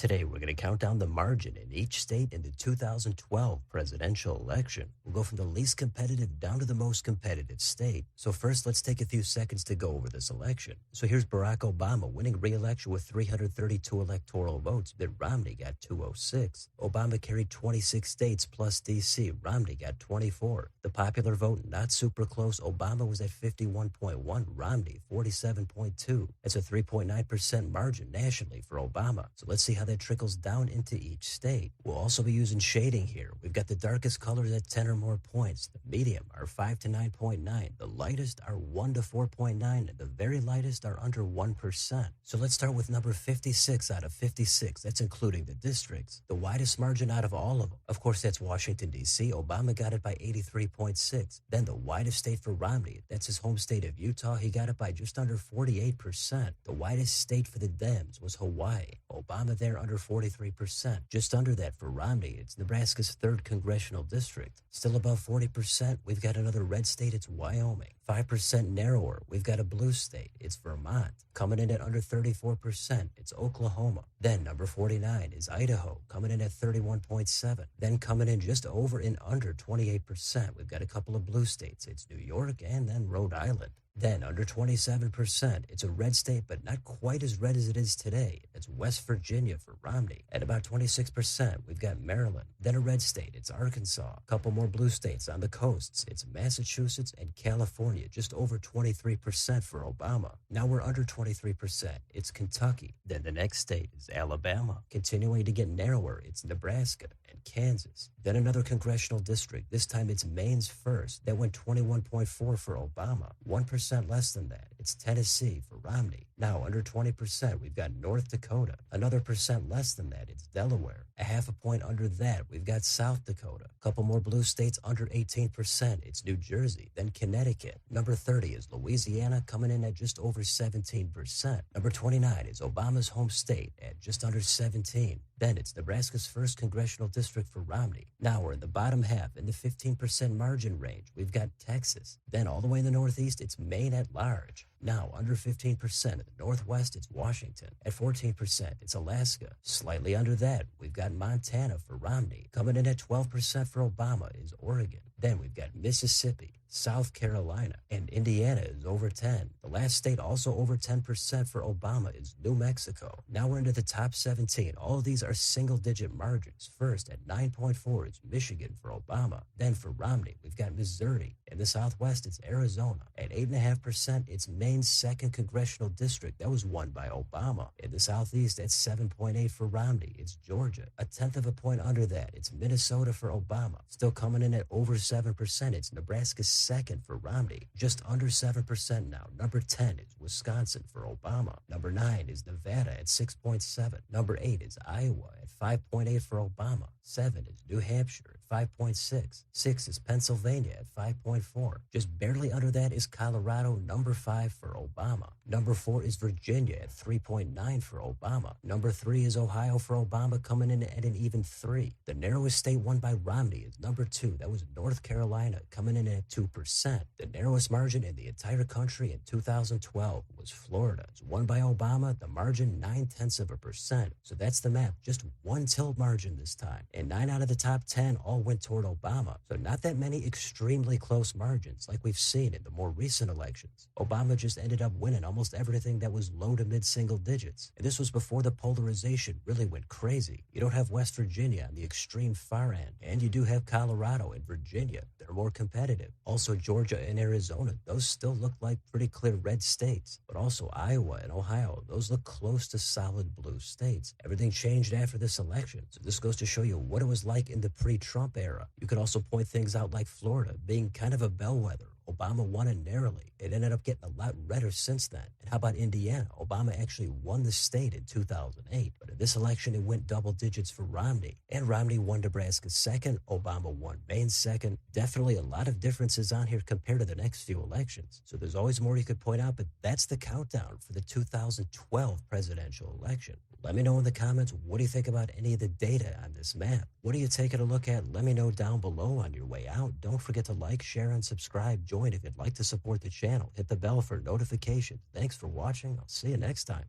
Today, we're going to count down the margin in each state in the 2012 presidential election. We'll go from the least competitive down to the most competitive state. So first, let's take a few seconds to go over this election. So here's Barack Obama winning re-election with 332 electoral votes. Mitt Romney got 206. Obama carried 26 states plus D.C. Romney got 24. The popular vote, not super close. Obama was at 51.1, Romney 47.2. That's a 3.9% margin nationally for Obama. So let's see how that trickles down into each state. We'll also be using shading here. We've got the darkest colors at 10 or more points. The medium are 5 to 9.9. The lightest are 1 to 4.9. And the very lightest are under 1%. So let's start with number 56 out of 56. That's including the districts. The widest margin out of all of them. Of course, that's Washington, D.C. Obama got it by 83.6. Then the widest state for Romney, that's his home state of Utah. He got it by just under 48%. The widest state for the Dems was Hawaii. Obama there under 43%. Just under that for Romney, it's Nebraska's 3rd congressional district. Still above 40%, we've got another red state, it's Wyoming. 5% narrower, we've got a blue state, it's Vermont. Coming in at under 34%, it's Oklahoma. Then number 49 is Idaho, coming in at 31.7. Then coming in just over and under 28%, we've got a couple of blue states, it's New York and then Rhode Island. Then under 27%, it's a red state, but not quite as red as it is today. It's West Virginia for Romney. At about 26%, we've got Maryland. Then a red state, it's Arkansas. A couple more blue states on the coasts. It's Massachusetts and California, just over 23% for Obama. Now we're under 23%. It's Kentucky. Then the next state is Alabama. Continuing to get narrower, it's Nebraska and Kansas. Then another congressional district. This time it's Maine's first. That went 21.4 for Obama. 1% less than that. It's Tennessee for Romney. Now under 20%, we've got North Dakota. Another percent less than that, it's Delaware. A half a point under that, we've got South Dakota. A couple more blue states under 18%, it's New Jersey. Then Connecticut. Number 30 is Louisiana, coming in at just over 17%. Number 29 is Obama's home state at just under 17. Then it's Nebraska's 1st congressional district for Romney. Now we're in the bottom half, in the 15% margin range. We've got Texas. Then all the way in the northeast, it's Maine at large. Now under 15%. In the northwest, it's Washington. At 14%, it's Alaska. Slightly under that, we've got Montana for Romney. Coming in at 12% for Obama is Oregon. Then we've got Mississippi, South Carolina, and Indiana is over 10. The last state also over 10% for Obama is New Mexico. Now we're into the top 17. All of these are single-digit margins. First, at 9.4, it's Michigan for Obama. Then for Romney, we've got Missouri. In the Southwest, it's Arizona. At 8.5%, it's Maine's 2nd congressional district. That was won by Obama. In the Southeast, at 7.8 for Romney, it's Georgia. A tenth of a point under that, it's Minnesota for Obama. Still coming in at over 7%, it's Nebraska's 2nd for Romney. Just under 7% now. Number 10 is Wisconsin for Obama. Number 9 is Nevada at 6.7. Number 8 is Iowa at 5.8 for Obama. 7 is New Hampshire at 5.6. 6 is Pennsylvania at 5.4. Just barely under that is Colorado, number 5 for Obama. Number 4 is Virginia at 3.9 for Obama. Number 3 is Ohio for Obama, coming in at an even 3. The narrowest state won by Romney is number 2. That was North Carolina, coming in at 2%. The narrowest margin in the entire country in 2012 was Florida. It's won by Obama, the margin 0.9%. So that's the map, just one tilt margin this time. And 9 out of the top 10 all went toward Obama. So not that many extremely close margins like we've seen in the more recent elections. Obama just ended up winning almost everything that was low to mid single digits. And this was before the polarization really went crazy. You don't have West Virginia on the extreme far end, and you do have Colorado and Virginia. They're more competitive. Also Georgia and Arizona, those still look like pretty clear red states. But also Iowa and Ohio, those look close to solid blue states. Everything changed after this election. So this goes to show you what it was like in the pre-Trump era. You could also point things out like Florida being kind of a bellwether. Obama won it narrowly. It ended up getting a lot redder since then. And how about Indiana? Obama actually won the state in 2008. But in this election, it went double digits for Romney. And Romney won Nebraska's 2nd. Obama won Maine's 2nd. Definitely a lot of differences on here compared to the next few elections. So there's always more you could point out, but that's the countdown for the 2012 presidential election. Let me know in the comments, what do you think about any of the data on this map? What are you taking a look at? Let me know down below on your way out. Don't forget to like, share, and subscribe. Join if you'd like to support the channel. Hit the bell for notifications. Thanks for watching. I'll see you next time.